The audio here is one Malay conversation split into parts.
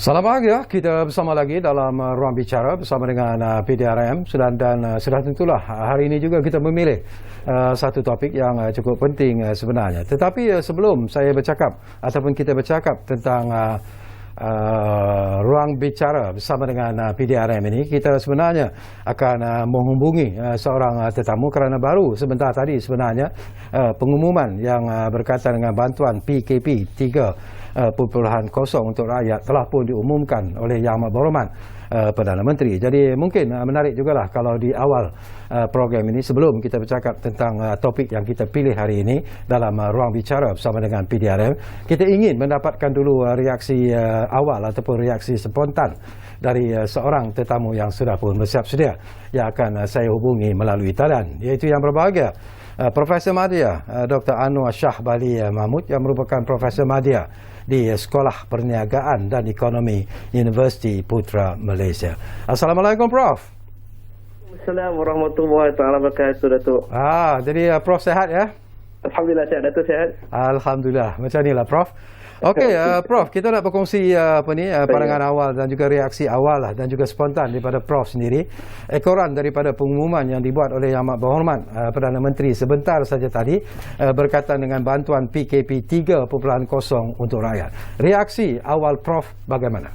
Salam bahagia, kita bersama lagi dalam Ruang Bicara bersama dengan PDRM dan sudah tentulah hari ini juga kita memilih satu topik yang cukup penting sebenarnya. Tetapi sebelum saya bercakap ataupun kita bercakap tentang Ruang Bicara bersama dengan PDRM ini, kita sebenarnya akan menghubungi seorang tetamu kerana baru sebentar tadi sebenarnya pengumuman yang berkaitan dengan bantuan PKP 3.0 untuk rakyat telah pun diumumkan oleh Yang Amat Berhormat Perdana Menteri. Jadi mungkin menarik jugalah kalau di awal program ini, sebelum kita bercakap tentang topik yang kita pilih hari ini dalam Ruang Bicara bersama dengan PDRM, kita ingin mendapatkan dulu reaksi awal ataupun reaksi spontan dari seorang tetamu yang sudah pun bersiap sedia yang akan saya hubungi melalui talian, iaitu yang berbahagia Profesor Madya Dr. Anwar Shahbali Mahmud, yang merupakan Profesor Madya di Sekolah Perniagaan dan Ekonomi Universiti Putra Malaysia. Assalamualaikum Prof. Assalamualaikum warahmatullahi wabarakatuh, Datuk. Jadi Prof sehat ya? Alhamdulillah sehat, Datuk, sehat. Alhamdulillah. Macam inilah Prof. Okey, Prof, kita nak berkongsi pandangan awal dan juga reaksi awal dan juga spontan daripada Prof sendiri. Ekoran daripada pengumuman yang dibuat oleh Yang Amat Berhormat Perdana Menteri sebentar saja tadi berkaitan dengan bantuan PKP 3.0 untuk rakyat. Reaksi awal Prof bagaimana?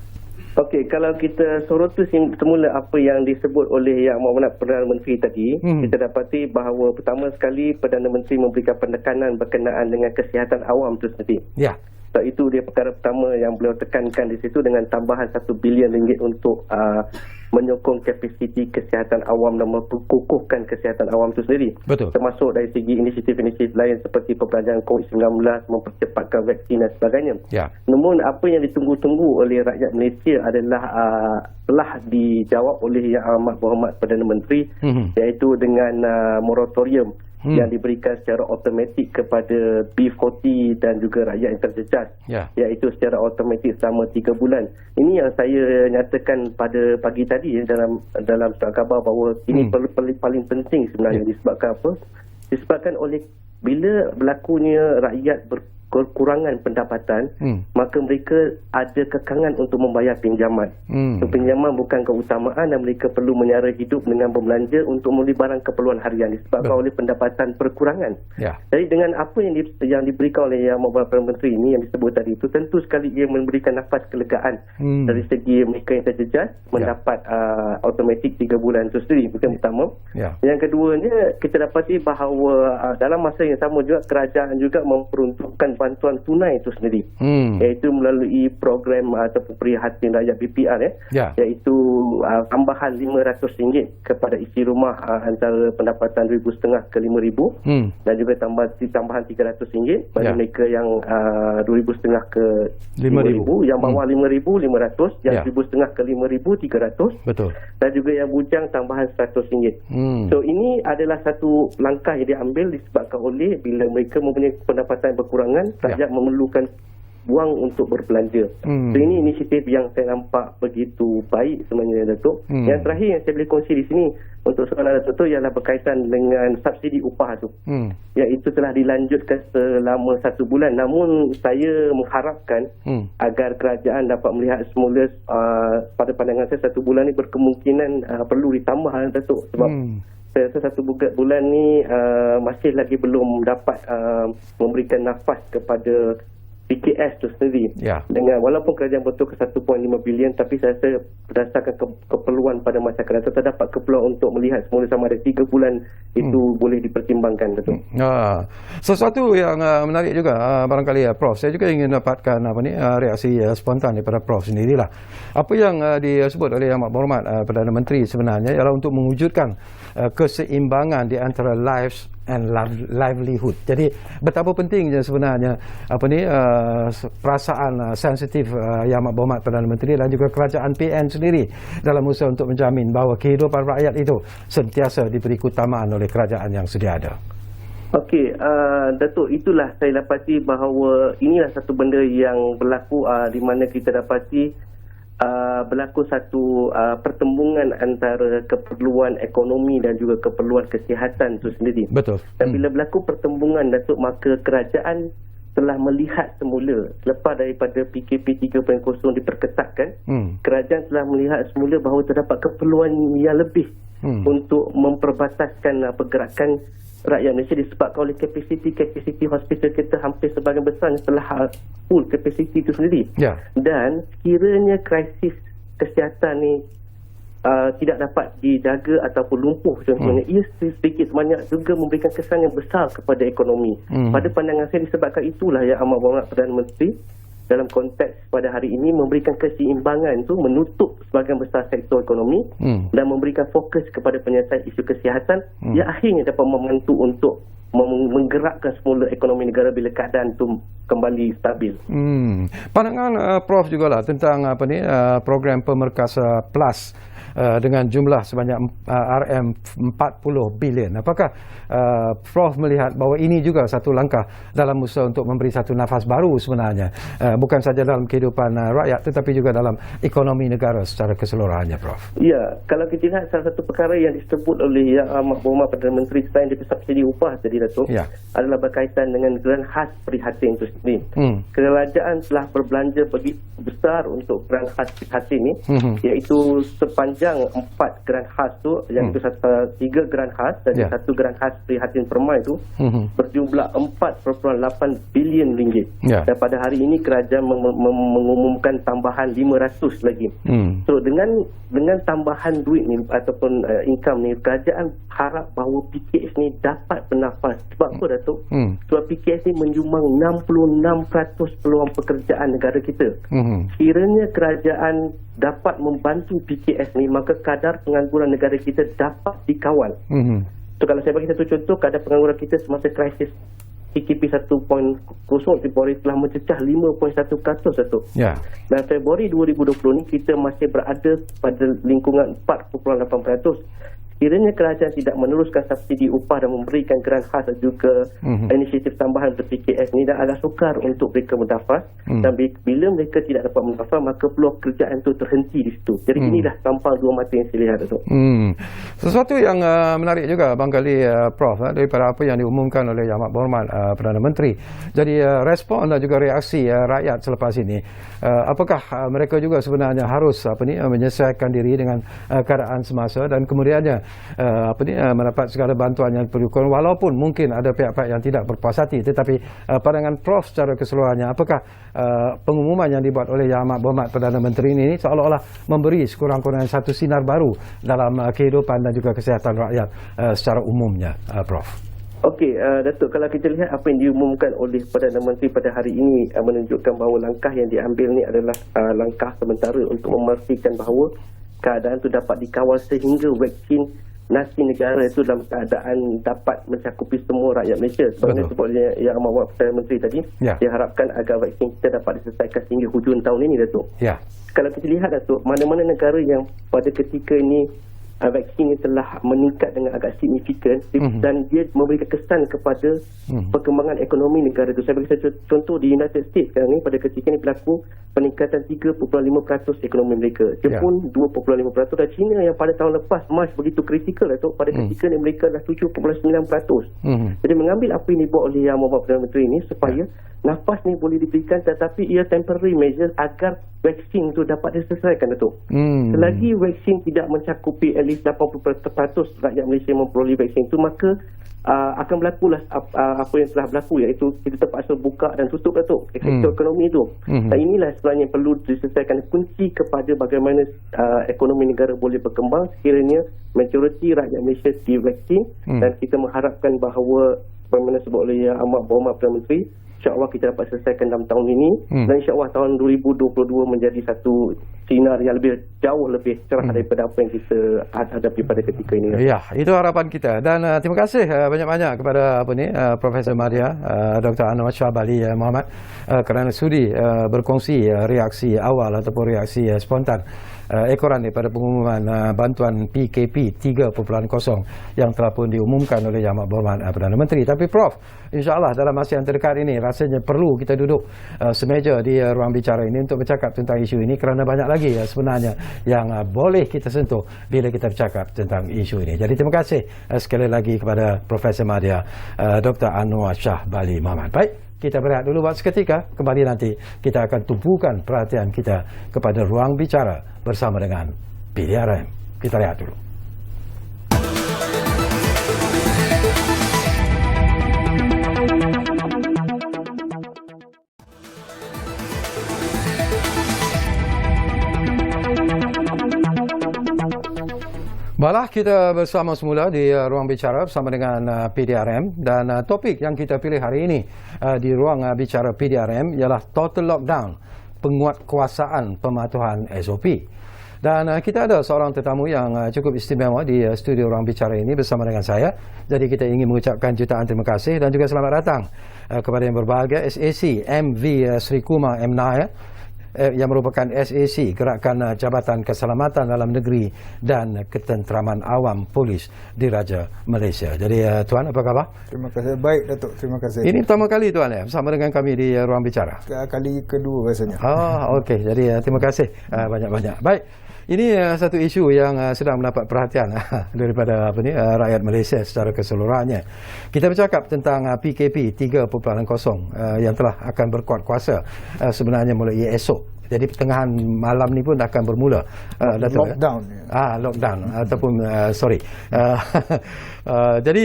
Okey, kalau kita soroti semula apa yang disebut oleh Yang Amat Berhormat Perdana Menteri tadi, kita dapati bahawa pertama sekali Perdana Menteri memberikan penekanan berkenaan dengan kesihatan awam itu sendiri. Ya. So, itu dia perkara pertama yang beliau tekankan di situ, dengan tambahan RM1 bilion untuk menyokong kapasiti kesihatan awam dan memperkukuhkan kesihatan awam itu sendiri. Betul. Termasuk dari segi inisiatif-inisiatif lain seperti perbelanjaan COVID-19, mempercepatkan vaksin dan sebagainya. Ya. Namun apa yang ditunggu-tunggu oleh rakyat Malaysia adalah telah dijawab oleh Yang Amat Berhormat Perdana Menteri, iaitu dengan moratorium yang diberikan secara automatik kepada B40 dan juga rakyat yang terjejas, iaitu secara automatik selama 3 bulan. Ini yang saya nyatakan pada pagi tadi dalam surat khabar bahawa ini paling penting sebenarnya. Disebabkan apa? Disebabkan oleh bila berlakunya rakyat kekurangan pendapatan, maka mereka ada kekangan untuk membayar pinjaman. Pinjaman bukan keutamaan dan mereka perlu menyara hidup dengan berbelanja untuk membeli barang keperluan harian disebabkan oleh pendapatan perkurangan. Jadi dengan apa yang diberikan oleh Yang Amat Berhormat Perdana Menteri ini yang disebut tadi itu, tentu sekali ia memberikan nafas kelegaan dari segi mereka yang terjejas mendapat automatik 3 bulan itu sendiri. Itu yang pertama. Yang keduanya, kita dapati bahawa dalam masa yang sama juga kerajaan juga memperuntukkan bantuan tunai itu sendiri, iaitu melalui program ataupun prihatin rakyat BPR, iaitu tambahan RM500 kepada isi rumah antara pendapatan RM2,500 ke RM5,000, dan juga tambahan RM300 bagi mereka yang RM2,500 ke RM5,000, yang bawah RM5,000 RM500, yang RM1,500 ke RM5,000 RM300, betul, dan juga yang bujang tambahan RM100. So ini adalah satu langkah yang diambil disebabkan oleh bila mereka mempunyai pendapatan berkurangan, rakyat memerlukan wang untuk berbelanja. So ini inisiatif yang saya nampak begitu baik sebenarnya, Datuk. Yang terakhir yang saya boleh kongsi di sini untuk soalan Datuk tu ialah berkaitan dengan subsidi upah tu, iaitu telah dilanjutkan selama 1 bulan. Namun saya mengharapkan agar kerajaan dapat melihat semula, pada pandangan saya 1 bulan ni berkemungkinan perlu ditambah, Datuk, sebab saya rasa 1 bulan ni masih lagi belum dapat memberikan nafas kepada PKS tu sendiri. Dengan walaupun kerajaan betul ke 1.5 bilion, tapi saya rasa berdasarkan keperluan pada masyarakat, terdapat keperluan untuk melihat semula sama ada 3 bulan itu boleh dipertimbangkan, betul. Sesuatu yang menarik juga barangkali Prof, saya juga ingin dapatkan reaksi spontan daripada Prof sendirilah. Apa yang disebut oleh Yang Amat Berhormat Perdana Menteri sebenarnya ialah untuk mewujudkan keseimbangan di antara lives and livelihood. Jadi betapa pentingnya sebenarnya perasaan sensitif Yang Amat Berhormat Perdana Menteri dan juga kerajaan PN sendiri dalam usaha untuk menjamin bahawa kehidupan rakyat itu sentiasa diberi keutamaan oleh kerajaan yang sedia ada. Okey, Datuk, itulah saya dapati bahawa inilah satu benda yang berlaku di mana kita dapati berlaku satu pertembungan antara keperluan ekonomi dan juga keperluan kesihatan itu sendiri. Betul. Dan bila berlaku pertembungan, Datuk, maka kerajaan telah melihat semula selepas daripada PKP 3.0 diperketatkan, kerajaan telah melihat semula bahawa terdapat keperluan yang lebih untuk memperbataskan pergerakan rakyat Malaysia disebabkan oleh kapasiti hospital kita hampir sebahagian besar telah full kapasiti itu sendiri. Dan sekiranya krisis kesihatan ni tidak dapat dijaga ataupun lumpuh contohnya, ia sedikit sebanyak juga memberikan kesan yang besar kepada ekonomi. Pada pandangan saya disebabkan itulah Yang Amat Berhormat Perdana Menteri dalam konteks pada hari ini memberikan keseimbangan itu, menutup sebahagian besar sektor ekonomi dan memberikan fokus kepada penyelesaian isu kesihatan yang akhirnya dapat membantu untuk menggerakkan semula ekonomi negara bila keadaan itu kembali stabil. Pandangan Prof jugalah tentang program Pemerkasa Plus dengan jumlah sebanyak RM40 bilion. Apakah Prof melihat bahawa ini juga satu langkah dalam usaha untuk memberi satu nafas baru sebenarnya, bukan saja dalam kehidupan rakyat tetapi juga dalam ekonomi negara secara keseluruhannya, Prof? Ya, kalau kita lihat salah satu perkara yang disebut oleh Yang Amat Berhormat Perdana Menteri selain daripada subsidi upah tadi, Datuk, adalah berkaitan dengan geran khas prihatin itu sendiri. Kerajaan telah berbelanja begitu besar untuk geran khas prihatin ini, iaitu sepanjang 4 geran khas tu, iaitu 3 geran khas dan 1 geran khas prihatin permai itu berjumlah 4.8 bilion ringgit. Dan pada hari ini kerajaan mengumumkan tambahan 500 lagi. So dengan tambahan duit ni ataupun income ni, kerajaan harap bahawa PKS ni dapat bernafas. Sebab apa, Datuk? Sebab PKS ni menyumbang 66% peluang pekerjaan negara kita. Kiranya kerajaan dapat membantu PKS ni, maka kadar pengangguran negara kita dapat dikawal. So kalau saya bagi satu contoh, kadar pengangguran kita semasa krisis PKP 1.0 Februari telah mencecah 5.1%, Datuk. Dan Februari 2020 ni kita masih berada pada lingkungan 4.8%. Kiranya kerajaan tidak meneruskan subsidi upah dan memberikan geran khas dan juga inisiatif tambahan untuk PKS ni, dan agak sukar untuk mereka bernafas. Dan bila mereka tidak dapat bernafas, maka peluang kerjaan itu terhenti di situ. Jadi inilah tampang dua mata yang saya lihat, Datuk. Sesuatu yang menarik juga barangkali Prof, daripada apa yang diumumkan oleh Yang Amat Berhormat Perdana Menteri. Jadi respon dan juga reaksi rakyat selepas ini, apakah mereka juga sebenarnya harus menyesuaikan diri dengan keadaan semasa dan kemudiannya mendapat segala bantuan yang diperlukan, walaupun mungkin ada pihak-pihak yang tidak berpuas hati, tetapi pandangan Prof secara keseluruhannya, apakah pengumuman yang dibuat oleh Yang Amat Berhormat Perdana Menteri ini seolah-olah memberi sekurang-kurangnya satu sinar baru dalam kehidupan dan juga kesihatan rakyat secara umumnya, Prof? Okey, Datuk, kalau kita lihat apa yang diumumkan oleh Perdana Menteri pada hari ini menunjukkan bahawa langkah yang diambil ni adalah langkah sementara untuk memastikan bahawa keadaan itu dapat dikawal sehingga vaksinasi negara itu dalam keadaan dapat mencakupi semua rakyat Malaysia. Sebenarnya sebabnya Yang Amat Berhormat Perdana Menteri tadi diharapkan agar vaksin kita dapat diselesaikan sehingga hujung tahun ini, Datuk. Kalau kita lihat, Datuk, mana-mana negara yang pada ketika ini vaksin ini telah meningkat dengan agak signifikan dan dia memberikan kesan kepada perkembangan ekonomi negara itu. Saya bagi contoh di United States sekarang ni, pada ketika ini berlaku peningkatan 3.5% ekonomi mereka. Jepun 2.5%, dan China yang pada tahun lepas Mac begitu kritikal, Datuk, pada ketika ini mereka dah 7.9%. Jadi mengambil apa yang dibuat oleh Yang Amat Perdana Menteri ini supaya nafas ni boleh diberikan, tetapi ia temporary measure agar vaksin itu dapat diselesaikan, Datuk. Selagi vaksin tidak mencakupi at least 80% rakyat Malaysia memperoleh vaksin itu, maka akan berlakulah apa yang telah berlaku, iaitu kita terpaksa buka dan tutup, Datuk, sektor ekonomi itu. Dan inilah sebenarnya yang perlu diselesaikan, kunci kepada bagaimana ekonomi negara boleh berkembang sekiranya majoriti rakyat Malaysia divaksin. Dan kita mengharapkan bahawa bagaimana sebut oleh Yang Amat Berhormat Perdana Menteri, insya-Allah kita dapat selesaikan dalam tahun ini, dan insya-Allah tahun 2022 menjadi satu sinar yang jauh lebih cerah daripada apa yang kita hadapi pada ketika ini. Ya, itu harapan kita. Dan terima kasih banyak-banyak kepada Profesor Madya, Dr. Anwar Shah Bali Mohamad, kerana sudi berkongsi reaksi awal ataupun reaksi spontan ekoran daripada pengumuman bantuan PKP 3.0 yang telah pun diumumkan oleh Yang Amat Berhormat Perdana Menteri. Tapi Prof, insya-Allah dalam masa yang terdekat ini rasanya perlu kita duduk semeja di ruang bicara ini untuk bercakap tentang isu ini, kerana banyak lagi sebenarnya yang boleh kita sentuh bila kita bercakap tentang isu ini. Jadi terima kasih sekali lagi kepada Profesor Madya, Dr. Anwar Shah Bali Mohamad. Baik. kita berehat dulu buat seketika. Kembali nanti kita akan tumpukan perhatian kita kepada ruang bicara bersama dengan PDRM. Kita lihat dulu. Baiklah, kita bersama semula di ruang bicara bersama dengan PDRM, dan topik yang kita pilih hari ini di ruang bicara PDRM ialah total lockdown, penguatkuasaan pematuhan SOP. Dan kita ada seorang tetamu yang cukup istimewa di studio ruang bicara ini bersama dengan saya. Jadi kita ingin mengucapkan jutaan terima kasih dan juga selamat datang kepada yang berbahagia SAC MV Sri Kumar M. Nair, yang merupakan SAC, Gerakan Jabatan Keselamatan Dalam Negeri dan Ketenteraman Awam Polis Diraja Malaysia. Jadi Tuan, apa khabar? Terima kasih. Baik, Datuk. Terima kasih. Ini pertama kali Tuan bersama dengan kami di ruang bicara. Kali kedua rasanya. Okey. Jadi terima kasih banyak-banyak. Baik. Ini satu isu yang sedang mendapat perhatian daripada rakyat Malaysia secara keseluruhannya. Kita bercakap tentang PKP 3.0 yang telah akan berkuat kuasa sebenarnya mulai esok. Jadi pertengahan malam ni pun akan bermula lockdown. Lockdown ataupun jadi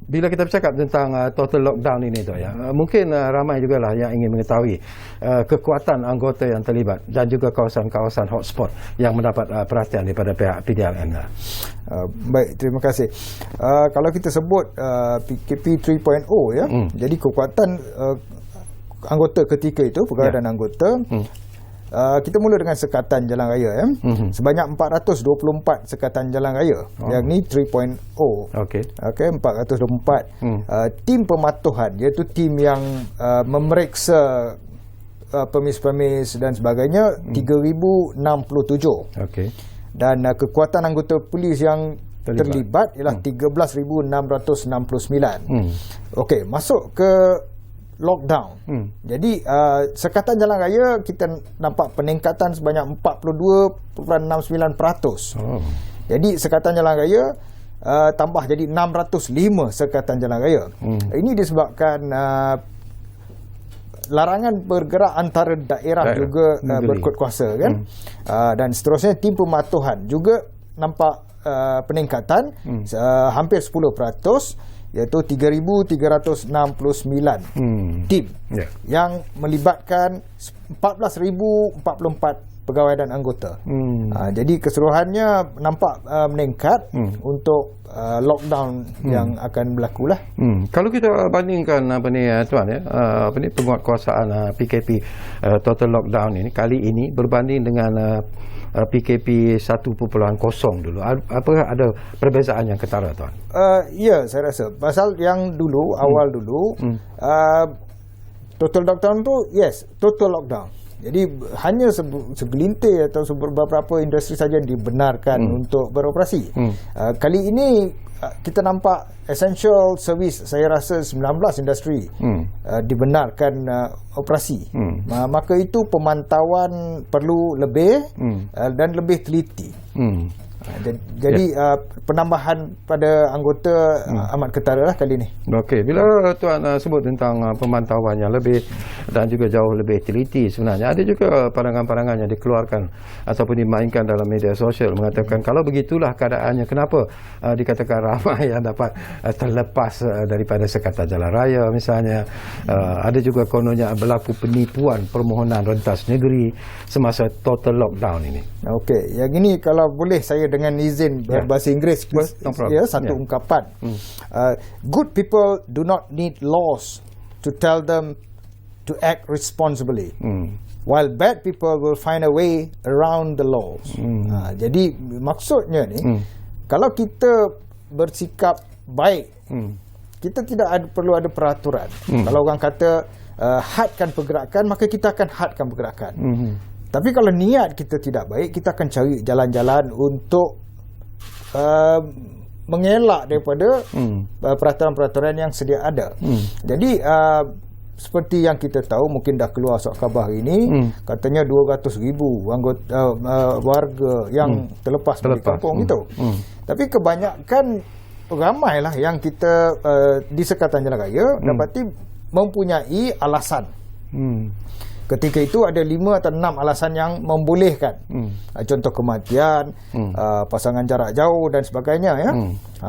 bila kita bercakap tentang total lockdown ini tu mungkin ramai jugalah yang ingin mengetahui kekuatan anggota yang terlibat dan juga kawasan-kawasan hotspot yang mendapat perhatian daripada pihak PDRM. Baik, terima kasih. Kalau kita sebut PKP 3.0 jadi kekuatan anggota ketika itu, pegawai dan anggota. Kita mula dengan sekatan jalan raya sebanyak 424 sekatan jalan raya, yang ni 3.0. Okey, 424. Tim pematuhan, iaitu tim yang memeriksa permis-permis dan sebagainya, 3,067. Dan kekuatan anggota polis yang terlibat ialah 13,669. Okey, masuk ke lockdown. Jadi sekatan jalan raya kita nampak peningkatan sebanyak 42.69%. Jadi sekatan jalan raya tambah jadi 605 sekatan jalan raya. Ini disebabkan larangan bergerak antara daerah juga berkuat kuasa kan. Dan seterusnya tim pematuhan juga nampak peningkatan hampir 10%, iaitu 3,369 tim yang melibatkan 14,044 pegawai dan anggota. Jadi keseluruhannya nampak meningkat untuk lockdown yang akan berlaku lah. Kalau kita bandingkan Tuan penguatkuasaan PKP total lockdown ini kali ini berbanding dengan PKP 1.0 dulu, apakah ada perbezaan yang ketara Tuan? Ya, saya rasa pasal yang dulu awal dulu total lockdown tu total lockdown. Jadi hanya segelintir atau beberapa industri saja dibenarkan untuk beroperasi. Kali ini kita nampak essential service, saya rasa 19 industri dibenarkan operasi. Maka itu pemantauan perlu lebih dan lebih teliti. Jadi penambahan pada anggota amat ketara lah kali ini. Okey, bila Tuan sebut tentang pemantauan yang lebih dan juga jauh lebih teliti, sebenarnya ada juga pandangan-pandangan yang dikeluarkan ataupun dimainkan dalam media sosial mengatakan kalau begitulah keadaannya, kenapa dikatakan ramai yang dapat terlepas daripada sekatan jalan raya misalnya. Ada juga kononnya berlaku penipuan permohonan rentas negeri semasa total lockdown ini. Okey, yang ini kalau boleh saya dengan izin berbahasa Inggeris, satu ungkapan. Good people do not need laws to tell them to act responsibly, while bad people will find a way around the laws. Jadi maksudnya ni, kalau kita bersikap baik, kita tidak perlu ada peraturan. Kalau orang kata hadkan pergerakan, maka kita akan hadkan pergerakan. Tapi kalau niat kita tidak baik, kita akan cari jalan-jalan untuk mengelak daripada peraturan-peraturan yang sedia ada. Jadi seperti yang kita tahu, mungkin dah keluar surat khabar ini, katanya 200,000 anggota warga yang terlepas dari kampung itu. Tapi kebanyakan ramailah yang kita di sekatan jalan raya dapati mempunyai alasan. Ketika itu ada 5 atau 6 alasan yang membolehkan. Contoh kematian, pasangan jarak jauh dan sebagainya, ya.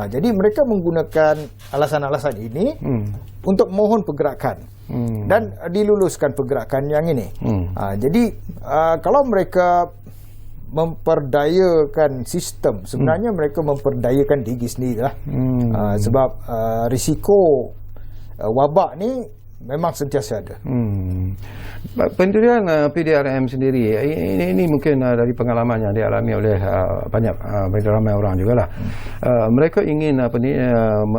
Jadi mereka menggunakan alasan-alasan ini untuk mohon pergerakan dan diluluskan pergerakan yang ini. Jadi kalau mereka memperdayakan sistem, sebenarnya mereka memperdayakan diri sendiri lah. Sebab risiko wabak ni memang sentiasa ada. Pendirian PDRM sendiri ini mungkin dari pengalaman yang dialami oleh banyak ramai orang jugalah. Mereka ingin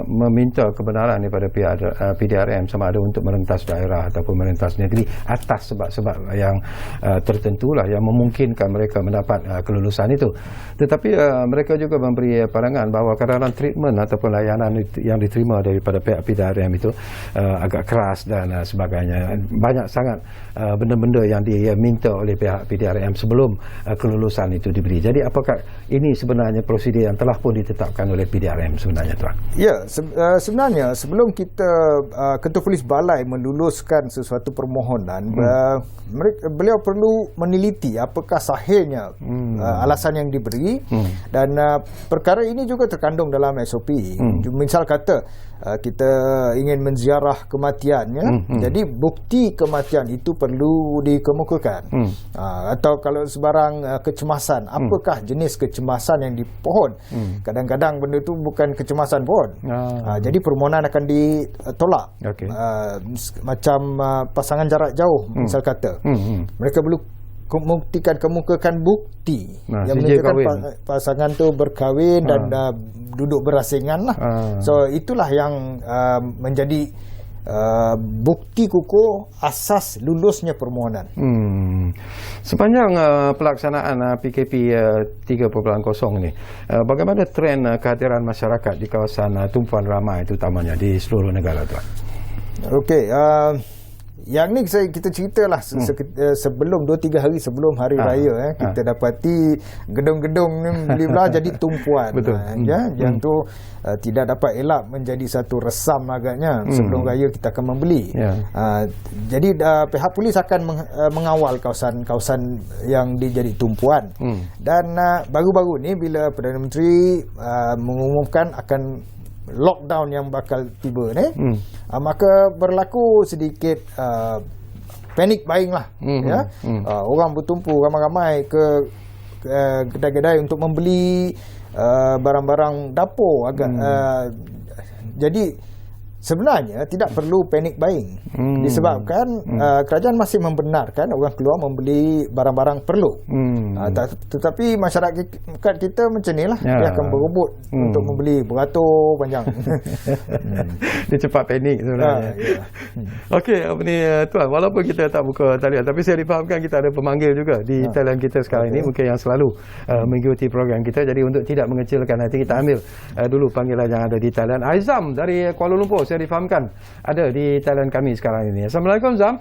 meminta kebenaran daripada pihak PDRM sama ada untuk merentas daerah ataupun merentas negeri atas sebab-sebab yang tertentulah yang memungkinkan mereka mendapat kelulusan itu. Tetapi mereka juga memberi pandangan bahawa kadang-kadang treatment ataupun layanan yang diterima daripada pihak PDRM itu agak keras dan sebagainya. Banyak sangat benda-benda yang diminta oleh pihak PDRM sebelum kelulusan itu diberi. Jadi apakah ini sebenarnya prosedur yang telah pun ditetapkan oleh PDRM sebenarnya, Tuan? Ya, sebenarnya sebelum kita Ketua Polis Balai meluluskan sesuatu permohonan, beliau perlu meneliti apakah sahihnya alasan yang diberi dan perkara ini juga terkandung dalam SOP. Misal kata kita ingin menziarah kematiannya, jadi bukti kematian itu perlu dikemukakan. Atau kalau sebarang kecemasan, apakah jenis kecemasan yang dipohon? Kadang-kadang benda itu bukan kecemasan pun. Jadi permohonan akan ditolak. Macam pasangan jarak jauh, misal kata, mereka perlu kemukakan bukti yang menunjukkan pasangan tu berkahwin dan duduk berasingan lah. So itulah yang menjadi bukti kukuh asas lulusnya permohonan. Sepanjang pelaksanaan PKP 3.0 ni, bagaimana trend kehadiran masyarakat di kawasan tumpuan ramai terutamanya di seluruh negara, Tuan? Okey, yang ni kita ceritalah sebelum 2-3 hari sebelum hari raya, kita dapati gedung-gedung ni bila jadi tumpuan. Betul. Yang tu tidak dapat elak menjadi satu resam agaknya. Sebelum raya kita akan membeli. Jadi pihak polis akan mengawal kawasan-kawasan yang dijadi tumpuan. Dan baru-baru ni bila Perdana Menteri mengumumkan akan lockdown yang bakal tiba ni, maka berlaku sedikit panic buying lah. Orang bertumpu ramai-ramai ke kedai-kedai untuk membeli barang-barang dapur jadi sebenarnya tidak perlu panic buying disebabkan kerajaan masih membenarkan orang keluar membeli barang-barang perlu. Tetapi masyarakat kita macam ni lah, dia akan berebut untuk membeli beratur panjang. Dia cepat panik sebenarnya. Okey, Tuan, walaupun kita tak buka talian, tapi saya difahamkan kita ada pemanggil juga di talian kita sekarang ini, mungkin yang selalu mengikuti program kita. Jadi untuk tidak mengecilkan hati, kita ambil dulu panggilan yang ada di talian. Aizam dari Kuala Lumpur, saya difahamkan ada di talian kami sekarang ini. Assalamualaikum, Zam.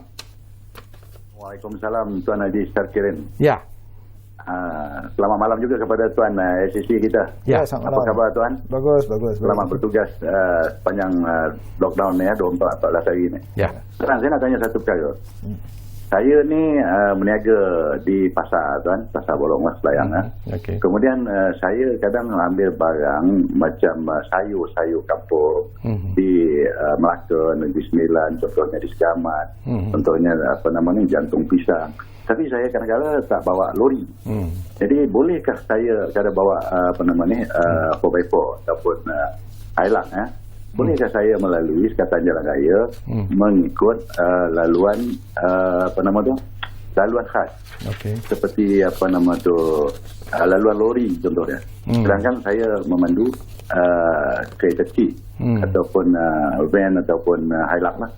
Waalaikumsalam, Tuan Haji Syarkirin. Ya. Selamat malam juga kepada Tuan SCC kita. Ya, apa khabar, Tuan? Bagus. Selamat bertugas sepanjang lockdown ni 24-14 hari ni. Ya. Sekarang saya nak tanya satu perkara. Saya ni meniaga di pasar, Tuan, pasar Bolong Mas Selayang. Kemudian saya kadang ambil barang macam sayur kampung di Melaka, Negeri Sembilan, contohnya di Segamat, contohnya jantung pisang. Tapi saya kadang-kadang tak bawa lori. Jadi bolehkah saya bawa 4x4 ataupun Hilux, bolehkah saya melalui Sekatan Jalan Raya mengikut laluan laluan khas, seperti laluan lori contohnya. Sedangkan saya memandu kereta kecil ataupun van ataupun Hilux lah.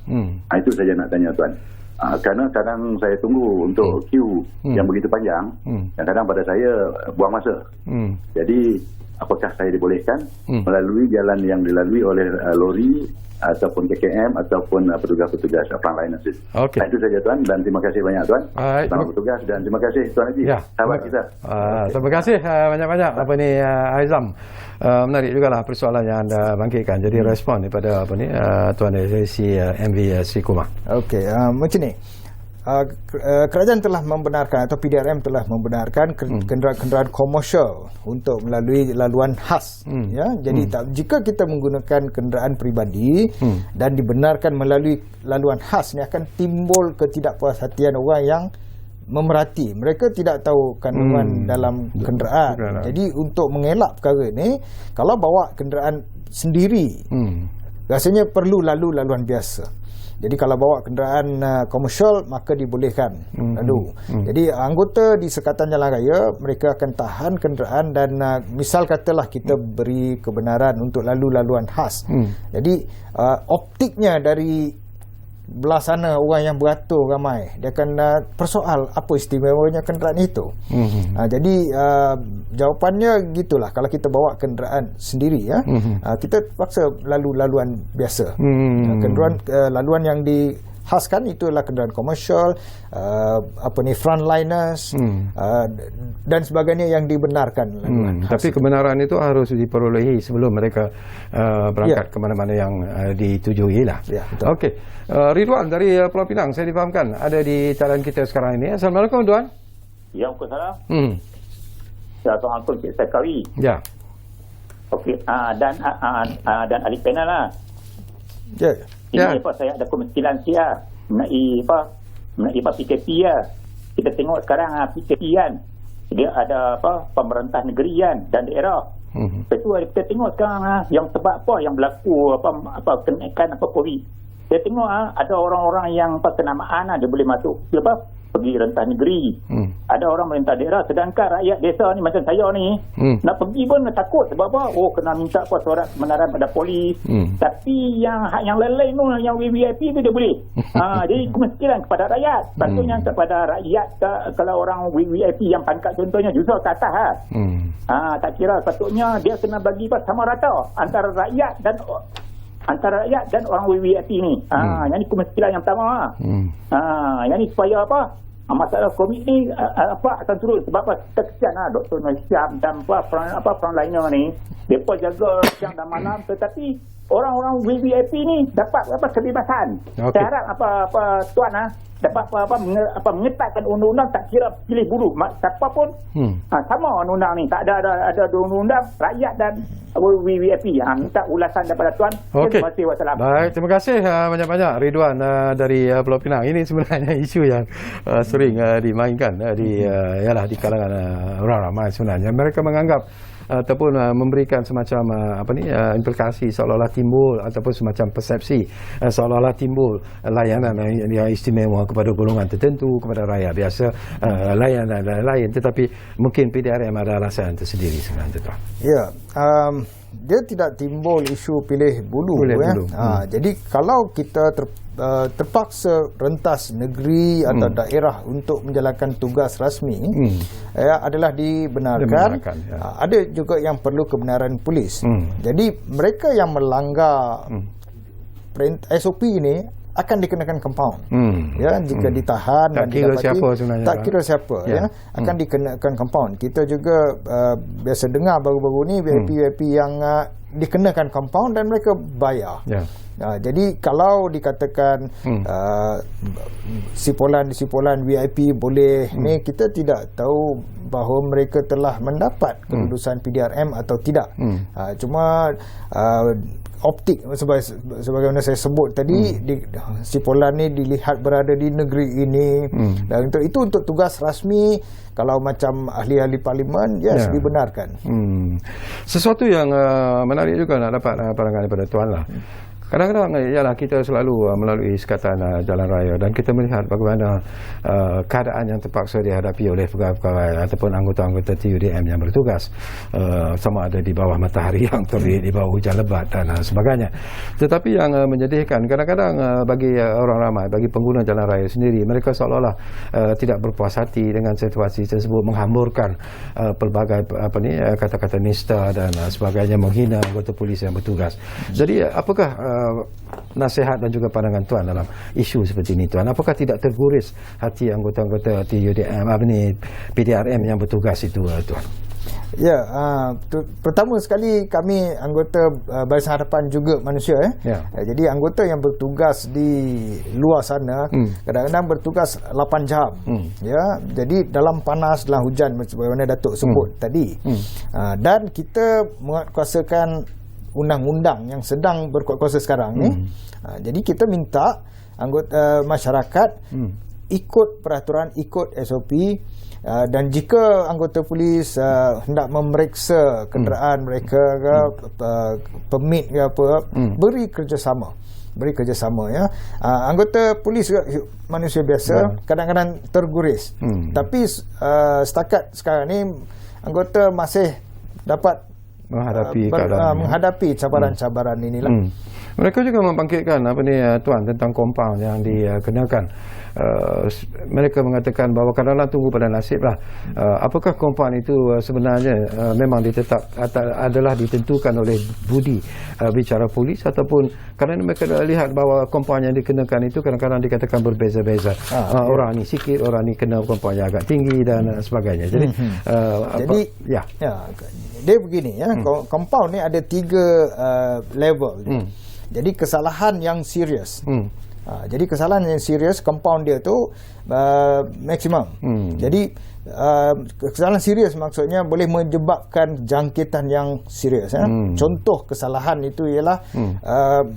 Itu saja nak tanya, Tuan. Kerana kadang saya tunggu untuk queue yang begitu panjang, dan kadang pada saya buang masa. Jadi apakah saya dibolehkan melalui jalan yang dilalui oleh lori ataupun KKM ataupun petugas-petugas frontliners. Okey. Itu saja tuan, dan terima kasih banyak tuan. Selamat bertugas dan terima kasih Tuan Haji. Sahabat kita. Terima kasih banyak-banyak Aizam. Menarik jugalah persoalan yang anda bangkitkan. Jadi respon daripada Tuan Sri MV Sri Kumar. Okey, macam ni. Kerajaan telah membenarkan atau PDRM telah membenarkan kenderaan komersial untuk melalui laluan khas. Ya, jadi jika kita menggunakan kenderaan peribadi dan dibenarkan melalui laluan khas, ni akan timbul ketidakpuashatian orang yang memerhati. Mereka tidak tahu kandungan dalam kenderaan. Jadi untuk mengelak perkara ni, kalau bawa kenderaan sendiri, rasanya perlu laluan biasa. Jadi kalau bawa kenderaan komersial, maka dibolehkan lalu. Jadi anggota di Sekatan Jalan Raya, mereka akan tahan kenderaan dan misal katalah kita beri kebenaran untuk laluan khas. Jadi optiknya dari belah sana orang yang beratur ramai, dia akan persoal apa istimewanya kenderaan itu. Jadi jawapannya gitulah. Kalau kita bawa kenderaan sendiri, kita paksa laluan biasa. Laluan yang dikhaskan itulah kenderaan komersial, frontliners dan sebagainya yang dibenarkan. Tapi kebenaran itu harus diperolehi sebelum mereka berangkat ke mana-mana yang ditujui lah. Okey. Ridwan dari Pulau Pinang, saya difahamkan ada di talian kita sekarang ini. Assalamualaikum Tuan. Ya, Waalaikumsalam. Ya, Tuan Angkul Cik Sekawi. Ya. Okey, dan ahli panel lah. Ya. Ini apa, saya ada kemungkinan saya mengenai PKP ya. Kita tengok sekarang PKP kan, dia ada pemerintah negeri kan dan daerah. Lepas tu kita tengok sekarang yang sebab apa yang berlaku kenaikan COVID. Saya tengok ada orang-orang yang kenamaan dia boleh masuk pergi rentah negeri. Ada orang merintah daerah, sedangkan rakyat desa ni macam saya ni nak pergi pun takut sebab apa? Kena minta surat kebenaran pada polis. Tapi yang lain-lain tu, yang VVIP tu dia boleh. Jadi kemungkinan kepada rakyat. Patutnya kepada rakyat, kalau orang VVIP yang pangkat contohnya justru ke atas tak kira, patutnya dia kena bagi sama rata antara rakyat dan orang VVIP ni. Yang ni kemungkinan yang pertama. Yang ni supaya apa? Masalah COVID ni akan turun sebab kesian Dr. Noisyam dan frontliner ni, mereka jaga siang dan malam, tetapi orang-orang VVIP ni dapat kebebasan. Saya harap tuan dapat mengetatkan undang-undang, tak kira pilih bulu siapa pun sama undang-undang ni, tak ada undang-undang rakyat dan VVIP. Minta ulasan daripada tuan. Terima kasih. Wassalam. Baik, terima kasih banyak-banyak Ridwan dari Pulau Pinang. Ini sebenarnya isu yang sering dimainkan di kalangan orang ramai sebenarnya. Mereka menganggap ataupun memberikan semacam implikasi seolah-olah timbul ataupun semacam persepsi seolah-olah timbul layanan yang istimewa kepada golongan tertentu, kepada rakyat biasa, layanan lain, tetapi mungkin PDRM ada alasan tersendiri sebenarnya tuan. Ya, dia tidak timbul isu pilih bulu. Jadi kalau kita terpaksa rentas negeri atau daerah untuk menjalankan tugas rasmi, adalah dibenarkan. Ada juga yang perlu kebenaran polis. Jadi mereka yang melanggar SOP ini akan dikenakan compound. Jika ditahan tak dan kira didapati, siapa sebenarnya, tak kira siapa, akan dikenakan compound. Kita juga biasa dengar baru-baru ni VIP yang dikenakan compound dan mereka bayar. Jadi kalau dikatakan sipolan VIP boleh ni, kita tidak tahu bahawa mereka telah mendapat kelulusan PDRM atau tidak. Cuma optik sebagaimana saya sebut tadi, sipolan ni dilihat berada di negeri ini, dan untuk tugas rasmi. Kalau macam ahli-ahli parlimen, dibenarkan. Sesuatu yang menarik juga nak dapat pandangan daripada tuan lah. Kadang-kadang kita selalu melalui sekatan jalan raya dan kita melihat bagaimana keadaan yang terpaksa dihadapi oleh pegawai-pegawai ataupun anggota-anggota TUDM yang bertugas, sama ada di bawah matahari yang terik, di bawah hujan lebat dan sebagainya. Tetapi yang menyedihkan, kadang-kadang bagi orang ramai, bagi pengguna jalan raya sendiri, mereka seolah-olah tidak berpuas hati dengan situasi tersebut, menghamburkan pelbagai kata-kata nista dan sebagainya, menghina anggota polis yang bertugas. Jadi apakah nasihat dan juga pandangan tuan dalam isu seperti ini, tuan? Apakah tidak terguris hati anggota-anggota PDRM yang bertugas itu, tuan? Ya, pertama sekali kami anggota Barisan Harapan juga manusia. Jadi anggota yang bertugas di luar sana kadang-kadang bertugas 8 jam. Ya, jadi dalam panas, dalam hujan sebagaimana Datuk sebut tadi. Dan kita menguatkuasakan undang-undang yang sedang berkuasa sekarang ni. Jadi kita minta anggota masyarakat ikut peraturan, ikut SOP. Dan jika anggota polis hendak memeriksa kenderaan mereka ke permit ke apa, beri kerjasama ya. Anggota polis manusia biasa kadang-kadang terguris. Tapi setakat sekarang ni anggota masih dapat menghadapi cabaran-cabaran inilah. Mereka juga membangkitkan tuan, tentang kompaun yang dikenakan. Mereka mengatakan bahawa kadang-kadang tunggu pada nasib lah. Apakah kompaun itu sebenarnya memang adalah ditentukan oleh budi bicara polis, ataupun kerana mereka lihat bahawa kompaun yang dikenakan itu kadang-kadang dikatakan berbeza-beza. Orang ni sikit, orang ni kena kompaun yang agak tinggi dan sebagainya. Jadi dia begini ya, kompaun ni ada 3 level. Jadi kesalahan yang serius. Jadi kesalahan yang serius, compound dia tu maksimum. Jadi kesalahan serius maksudnya boleh menyebabkan jangkitan yang serius. Contoh kesalahan itu ialah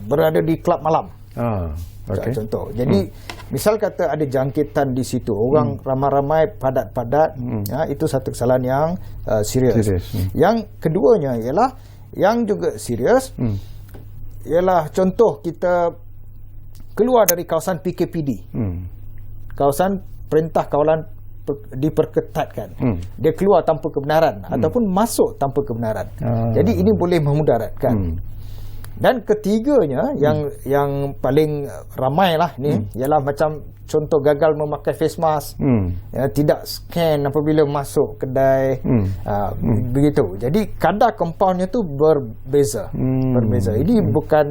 berada di kelab malam. Contoh. Jadi misal kata ada jangkitan di situ, orang ramai-ramai, padat-padat, itu satu kesalahan yang serius. Yang keduanya ialah yang juga serius, ialah contoh kita keluar dari kawasan PKPD, kawasan perintah kawalan diperketatkan. Dia keluar tanpa kebenaran ataupun masuk tanpa kebenaran. Jadi ini boleh memudaratkan. Dan ketiganya yang paling ramai lah ni ialah macam contoh gagal memakai face mask, tidak scan apabila masuk kedai, begitu. Jadi kadar kompaunnya tu berbeza. Ini bukan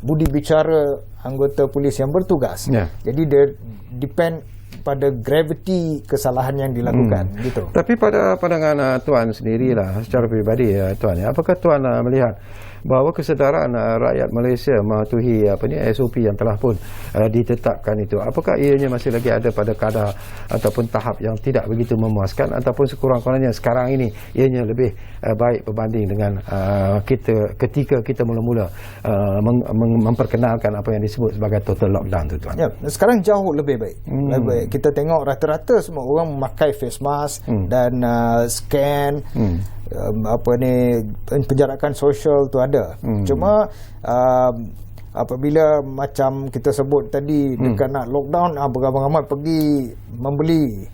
budi bicara anggota polis yang bertugas. Jadi dia depend pada gravity kesalahan yang dilakukan, gitu. Tapi pada pandangan tuan sendirilah secara peribadi, tuan, apakah tuan melihat bahawa kesedaran rakyat Malaysia mematuhi SOP yang telah pun ditetapkan itu, apakah ianya masih lagi ada pada kadar ataupun tahap yang tidak begitu memuaskan, ataupun sekurang-kurangnya sekarang ini ianya lebih baik berbanding dengan ketika kita mula-mula memperkenalkan apa yang disebut sebagai total lockdown tu, tuan? Ya, sekarang jauh lebih baik. Lebih baik. Kita tengok rata-rata semua orang memakai face mask dan scan, penjarakan sosial tu ada. Cuma apabila macam kita sebut tadi dekat nak lockdown, beramai-ramai pergi membeli,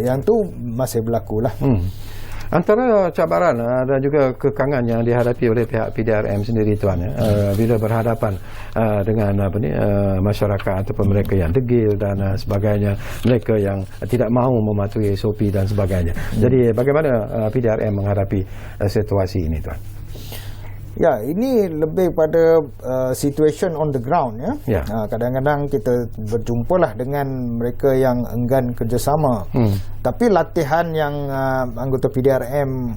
yang tu masih berlaku lah. Antara cabaran dan juga kekangan yang dihadapi oleh pihak PDRM sendiri, tuan, bila berhadapan dengan masyarakat ataupun mereka yang degil dan sebagainya, mereka yang tidak mahu mematuhi SOP dan sebagainya. Jadi bagaimana PDRM menghadapi situasi ini, tuan? Ya, ini lebih pada situation on the ground, ya. Kadang-kadang kita berjumpalah dengan mereka yang enggan kerjasama. Tapi latihan yang anggota PDRM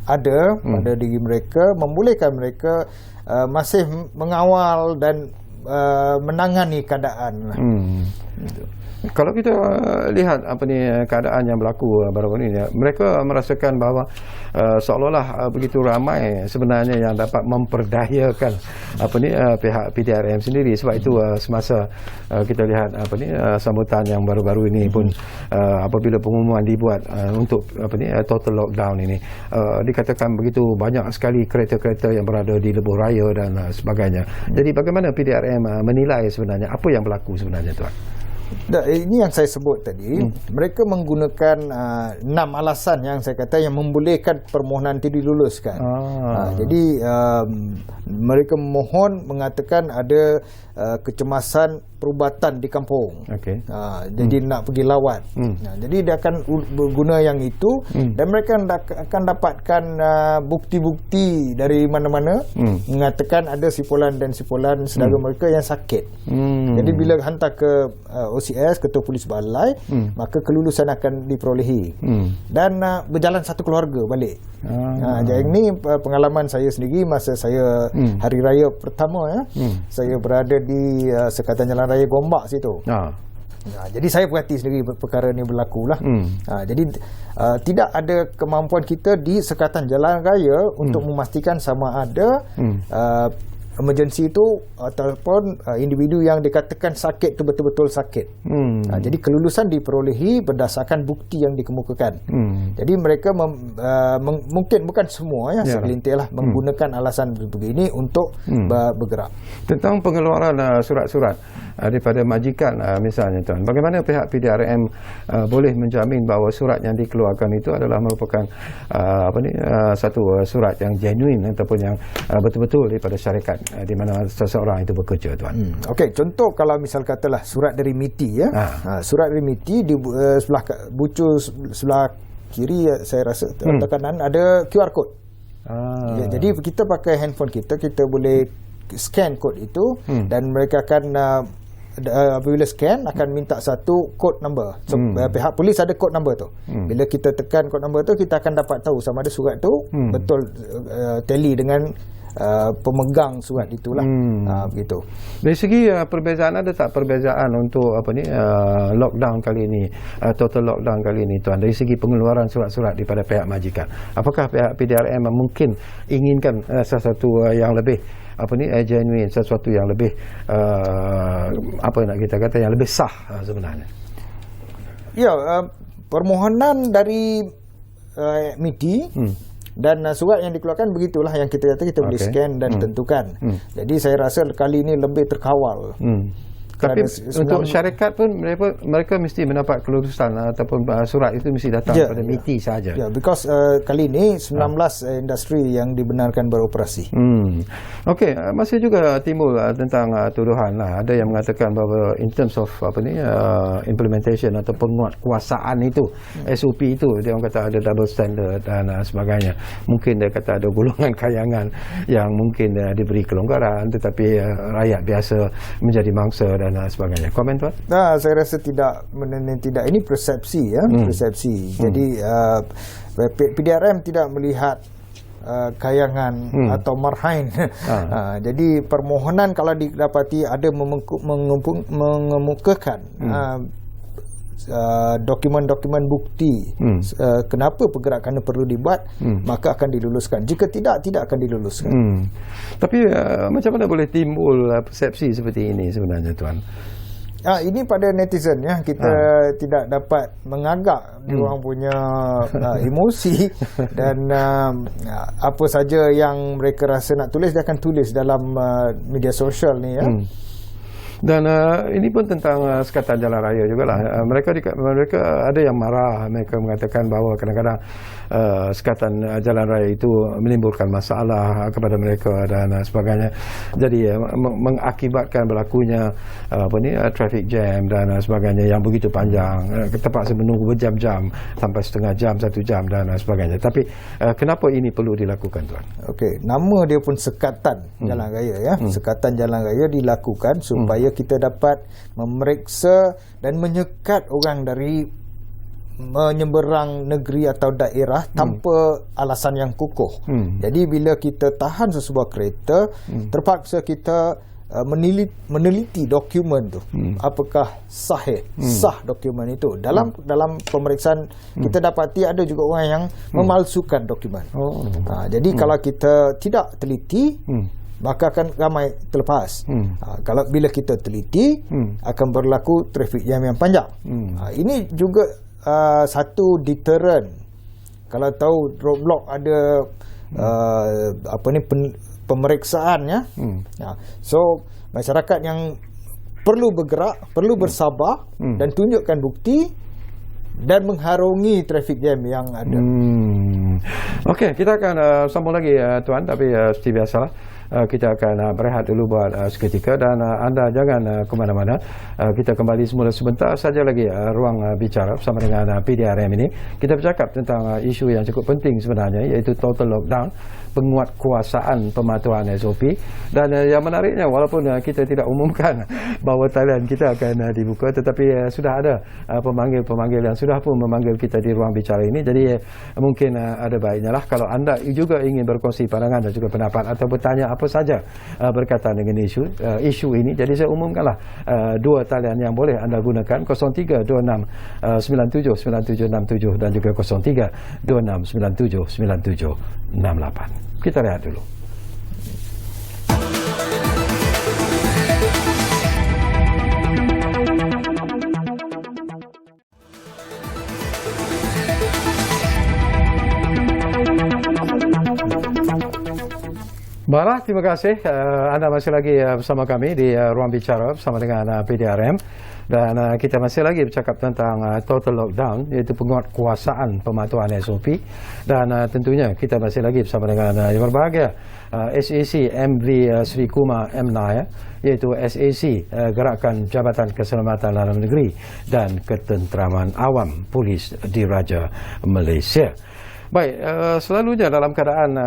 ada pada diri mereka membolehkan mereka masih mengawal dan menangani keadaan. Kalau kita lihat keadaan yang berlaku baru-baru ini, mereka merasakan bahawa seolah-olah begitu ramai sebenarnya yang dapat memperdayakan pihak PDRM sendiri. Sebab itu semasa kita lihat sambutan yang baru-baru ini pun, apabila pengumuman dibuat untuk total lockdown ini, dikatakan begitu banyak sekali kereta-kereta yang berada di lebuh raya dan sebagainya. Jadi bagaimana PDRM menilai sebenarnya apa yang berlaku sebenarnya, tuan? Ini yang saya sebut tadi. Mereka menggunakan 6 alasan yang saya kata yang membolehkan permohonan itu diluluskan. Jadi mereka memohon mengatakan ada kecemasan perubatan di kampung. Jadi nak pergi lawat. Jadi dia akan berguna yang itu dan mereka akan dapatkan bukti-bukti dari mana-mana mengatakan ada sipulan dan sipulan saudara mereka yang sakit. Jadi bila hantar ke OCS, Ketua Polis Balai, maka kelulusan akan diperolehi. Dan berjalan satu keluarga balik. Jadi ini pengalaman saya sendiri masa saya hari raya pertama saya berada di Sekatan Jalan Raya Gombak situ. Jadi saya berhati sendiri perkara ini berlaku lah. Jadi tidak ada kemampuan kita di Sekatan Jalan Raya untuk memastikan sama ada emergency itu ataupun individu yang dikatakan sakit itu betul-betul sakit. Jadi kelulusan diperolehi berdasarkan bukti yang dikemukakan. Jadi mereka mungkin bukan semua segelintir lah menggunakan alasan begini untuk bergerak. Tentang pengeluaran surat-surat daripada majikan misalnya tuan, bagaimana pihak PDRM boleh menjamin bahawa surat yang dikeluarkan itu adalah merupakan satu surat yang genuine ataupun yang betul-betul daripada syarikat di mana seseorang itu bekerja tuan. Okey, contoh kalau misal katalah surat dari MITI surat dari MITI di sebelah bucu sebelah kiri saya rasa atau kanan ada QR code. Jadi kita pakai handphone kita boleh scan kod itu dan mereka akan apabila scan akan minta satu code number. So, pihak polis ada code number tu. Bila kita tekan code number tu, kita akan dapat tahu sama ada surat tu betul tally dengan pemegang surat itulah. Begitu. Dari segi perbezaan, ada tak perbezaan untuk lockdown kali ini, total lockdown kali ini tuan, dari segi pengeluaran surat-surat daripada pihak majikan? Apakah pihak PDRM mungkin inginkan sesuatu yang lebih genuine, sesuatu yang lebih yang lebih sah sebenarnya? Ya, permohonan dari MITI dan surat yang dikeluarkan begitulah yang kita kata kita boleh scan dan tentukan. Jadi saya rasa kali ini lebih terkawal. Tapi untuk syarikat pun mereka mesti mendapat kelulusan ataupun surat itu mesti datang pada MITI sahaja. Because kali ini 19 industri yang dibenarkan beroperasi. Okey, masih juga timbul tentang tuduhan lah. Ada yang mengatakan bahawa in terms of implementation atau penguatkuasaan itu, SOP itu, dia orang kata ada double standard dan sebagainya. Mungkin dia kata ada golongan kayangan yang mungkin diberi kelonggaran tetapi rakyat biasa menjadi mangsa dan sebagainya. Komen tuan? Saya rasa tidak ini persepsi persepsi. Jadi PDRM tidak melihat kayangan atau marhain. Jadi permohonan kalau didapati ada mengemukakan dokumen-dokumen bukti kenapa pergerakan itu perlu dibuat, maka akan diluluskan. Jika tidak akan diluluskan. Tapi macam mana boleh timbul persepsi seperti ini sebenarnya tuan? Ini pada netizen kita tidak dapat mengagak diorang punya emosi dan apa saja yang mereka rasa nak tulis dia akan tulis dalam media sosial ni Dan ini pun tentang Sekatan Jalan Raya jugalah. Mereka ada yang marah, mereka mengatakan bahawa kadang-kadang Sekatan Jalan Raya itu menimbulkan masalah kepada mereka dan sebagainya. Jadi mengakibatkan berlakunya traffic jam dan sebagainya yang begitu panjang, terpaksa menunggu berjam-jam sampai setengah jam, 1 jam dan sebagainya. Tapi kenapa ini perlu dilakukan tuan? Okey, nama dia pun Sekatan Jalan Raya Sekatan Jalan Raya dilakukan supaya kita dapat memeriksa dan menyekat orang dari menyeberang negeri atau daerah tanpa alasan yang kukuh. Jadi bila kita tahan sesebuah kereta, terpaksa kita meneliti dokumen tu, apakah sah dokumen itu. Dalam pemeriksaan kita dapati ada juga orang yang memalsukan dokumen. Jadi kalau kita tidak teliti, maka akan ramai terlepas. Kalau bila kita teliti, akan berlaku traffic jam yang panjang. Ini juga satu deterrent. Kalau tahu roadblock ada pemeriksaan so masyarakat yang perlu bergerak, perlu bersabar dan tunjukkan bukti dan mengharungi traffic jam yang ada. Okey, kita akan sambung lagi Tuan, tapi seperti biasalah kita akan berehat dulu buat seketika dan anda jangan ke mana-mana. Kita kembali semula sebentar saja lagi ruang bicara bersama dengan PDRM ini. Kita bercakap tentang isu yang cukup penting sebenarnya, iaitu total lockdown, penguatkuasaan pematuhan SOP. Dan yang menariknya, walaupun kita tidak umumkan bahawa talian kita akan dibuka, tetapi sudah ada pemanggil-pemanggil yang sudah pun memanggil kita di ruang bicara ini. Jadi mungkin ada baiknya lah kalau anda juga ingin berkongsi pandangan dan juga pendapat atau bertanya apa saja berkaitan dengan isu ini. Jadi saya umumkanlah dua talian yang boleh anda gunakan, 0326 97 9767 dan juga 0326 97 9768. Kita lihat dulu. Baiklah, terima kasih. Anda masih lagi bersama kami di ruang bicara bersama dengan PDRM. Dan kita masih lagi bercakap tentang total lockdown, iaitu penguatkuasaan pematuhan SOP. Dan tentunya kita masih lagi bersama dengan yang berbahagia SAC MV Sri Kumar M. Nair, iaitu SAC Gerakan Jabatan Keselamatan Dalam Negeri dan Ketenteraman Awam Polis Diraja Malaysia. Baik, selalunya dalam keadaan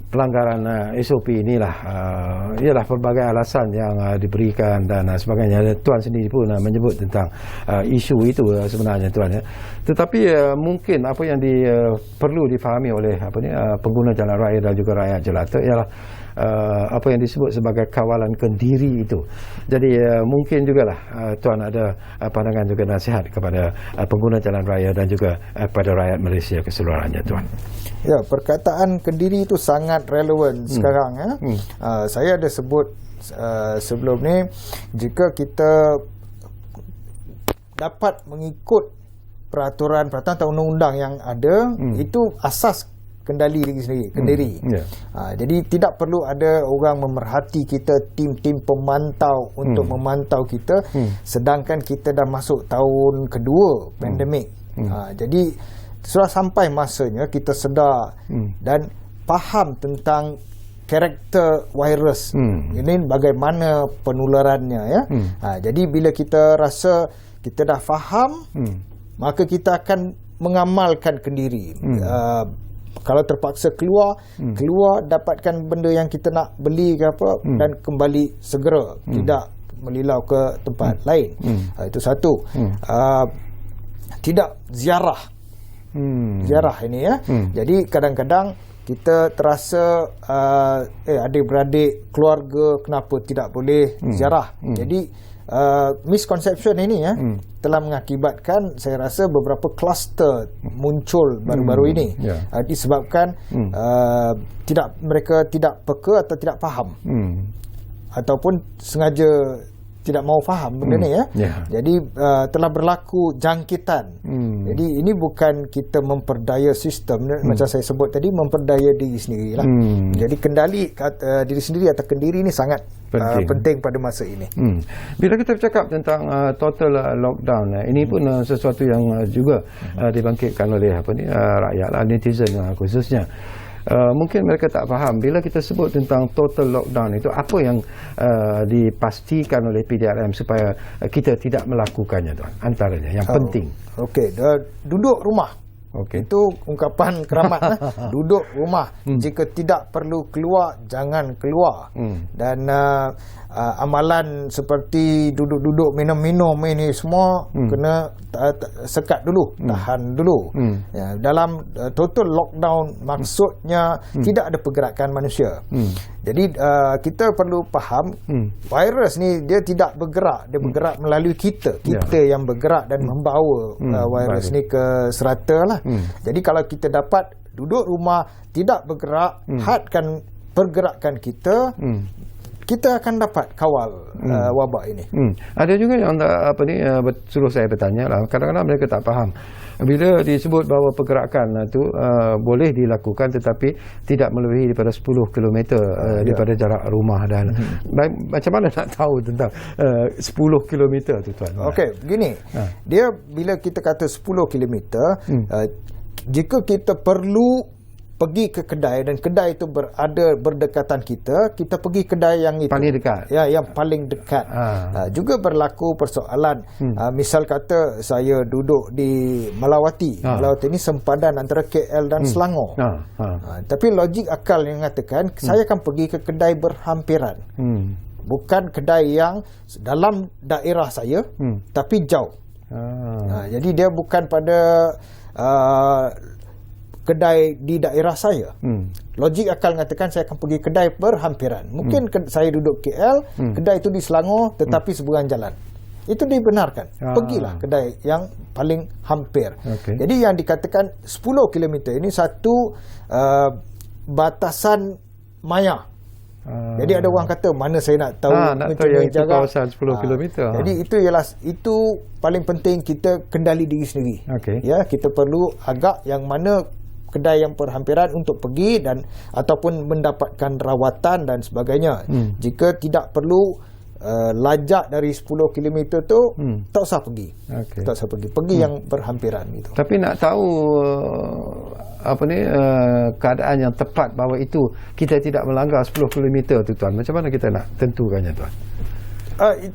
pelanggaran SOP inilah ialah pelbagai alasan yang diberikan dan sebagainya. Tuan sendiri pun menyebut tentang isu itu sebenarnya Tuan ya. Tetapi mungkin apa yang perlu difahami oleh pengguna jalan raya dan juga rakyat jelata ialah apa yang disebut sebagai kawalan kendiri itu. Jadi mungkin jugalah Tuan ada pandangan juga nasihat kepada pengguna jalan raya dan juga kepada rakyat Malaysia keseluruhannya Tuan. Ya, perkataan kendiri itu sangat relevan sekarang ya. Saya ada sebut sebelum ni, jika kita dapat mengikut peraturan atau undang-undang yang ada, itu asas kendali diri sendiri, kendiri. Jadi tidak perlu ada orang memerhati kita, tim-tim pemantau untuk memantau kita, sedangkan kita dah masuk tahun kedua pandemik. Jadi sudah sampai masanya kita sedar dan faham tentang karakter virus ini, bagaimana penularannya ya. Jadi bila kita rasa kita dah faham, maka kita akan mengamalkan kendiri. Kalau terpaksa keluar dapatkan benda yang kita nak beli ke apa, dan kembali segera, tidak melilau ke tempat lain. Itu satu. Tidak ziarah ini ya. Jadi kadang-kadang kita terasa adik-beradik keluarga kenapa tidak boleh ziarah. Jadi misconception ini ya telah mengakibatkan saya rasa beberapa kluster muncul baru-baru ini. Disebabkan mereka tidak peka atau tidak faham, ataupun sengaja tidak mau faham benda ni ya. Jadi telah berlaku jangkitan. Jadi ini bukan kita memperdaya sistem, macam saya sebut tadi, memperdaya diri sendiri lah. Jadi kendali diri sendiri atau kendiri ini sangat penting pada masa ini. Bila kita bercakap tentang total lockdown, ini pun sesuatu yang juga dibangkitkan oleh rakyat lah, netizen khususnya. Mungkin mereka tak faham bila kita sebut tentang total lockdown itu apa yang dipastikan oleh PDRM supaya kita tidak melakukannya Tuan, antaranya yang penting. Okey, duduk rumah. Itu ungkapan keramat. Duduk rumah. Jika tidak perlu keluar, jangan keluar. Dan amalan seperti duduk-duduk minum-minum ini semua kena sekat dulu, tahan dulu. Dalam total lockdown maksudnya tidak ada pergerakan manusia. Jadi kita perlu faham virus ni dia tidak bergerak, dia bergerak melalui kita yang bergerak dan membawa virus ni ke serata lah. Jadi kalau kita dapat duduk rumah, tidak bergerak, hadkan pergerakan kita, kita akan dapat kawal wabak ini. Ada juga yang suruh saya bertanya lah, kadang-kadang mereka tak faham bila disebut bahawa pergerakan itu boleh dilakukan tetapi tidak melebihi daripada 10 km daripada jarak rumah dan macam mana nak tahu tentang 10 km tu tuan? Okey, begini. Dia bila kita kata 10 km, jika kita perlu pergi ke kedai dan kedai itu berada berdekatan kita pergi kedai yang itu paling dekat. Ya, yang paling dekat. Juga berlaku persoalan misal kata saya duduk di Melawati. Melawati ini sempadan antara KL dan Selangor. Tapi logik akal yang mengatakan saya akan pergi ke kedai berhampiran. Bukan kedai yang dalam daerah saya tapi jauh. Jadi dia bukan pada kedai di daerah saya. Logik akal mengatakan saya akan pergi kedai berhampiran. Mungkin saya duduk KL, kedai itu di Selangor tetapi seberang jalan. Itu dibenarkan. Pergilah kedai yang paling hampir. Jadi yang dikatakan 10 km ini satu batasan maya. Jadi ada orang kata mana saya nak tahu yang itu kawasan 10 km. Jadi itu paling penting kita kendali diri sendiri. Ya, kita perlu agak yang mana kedai yang berhampiran untuk pergi dan ataupun mendapatkan rawatan dan sebagainya. Jika tidak perlu lajak dari 10 km tu tak usah pergi. Tak usah pergi yang berhampiran itu. Tapi nak tahu keadaan yang tepat bahawa itu kita tidak melanggar 10 km tu tuan. Macam mana kita nak tentukannya tuan?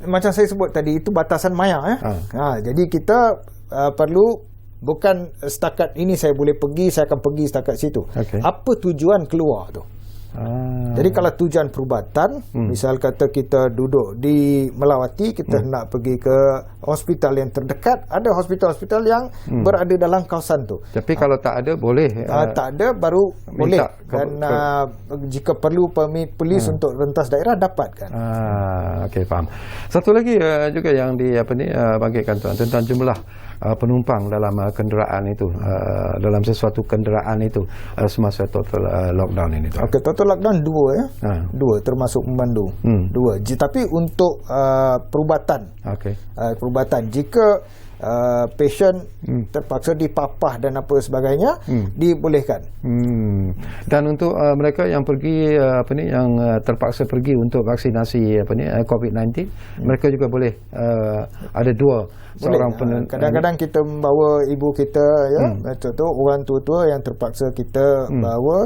Macam saya sebut tadi itu batasan maya jadi kita perlu bukan setakat ini saya boleh pergi, saya akan pergi setakat situ. Apa tujuan keluar tu? Jadi kalau tujuan perubatan, misal kata kita duduk di Melawati, kita nak pergi ke hospital yang terdekat, ada hospital-hospital yang berada dalam kawasan tu. Tapi kalau tak ada boleh? Tak ada baru boleh. Dan jika perlu permit polis untuk rentas daerah dapatkan. Okey, faham. Satu lagi juga yang bangkitkan tuan tentang jumlah penumpang dalam kenderaan itu, dalam sesuatu kenderaan itu semasa total lockdown ini. Okey, total lockdown 2 2 termasuk memandu. 2. Tapi untuk perubatan. Perubatan jika pasien terpaksa dipapah dan apa sebagainya dibolehkan. Dan untuk mereka yang pergi yang terpaksa pergi untuk vaksinasi COVID-19, mereka juga boleh ada dua seorang kadang-kadang kita membawa ibu kita contoh orang tua-tua yang terpaksa kita bawa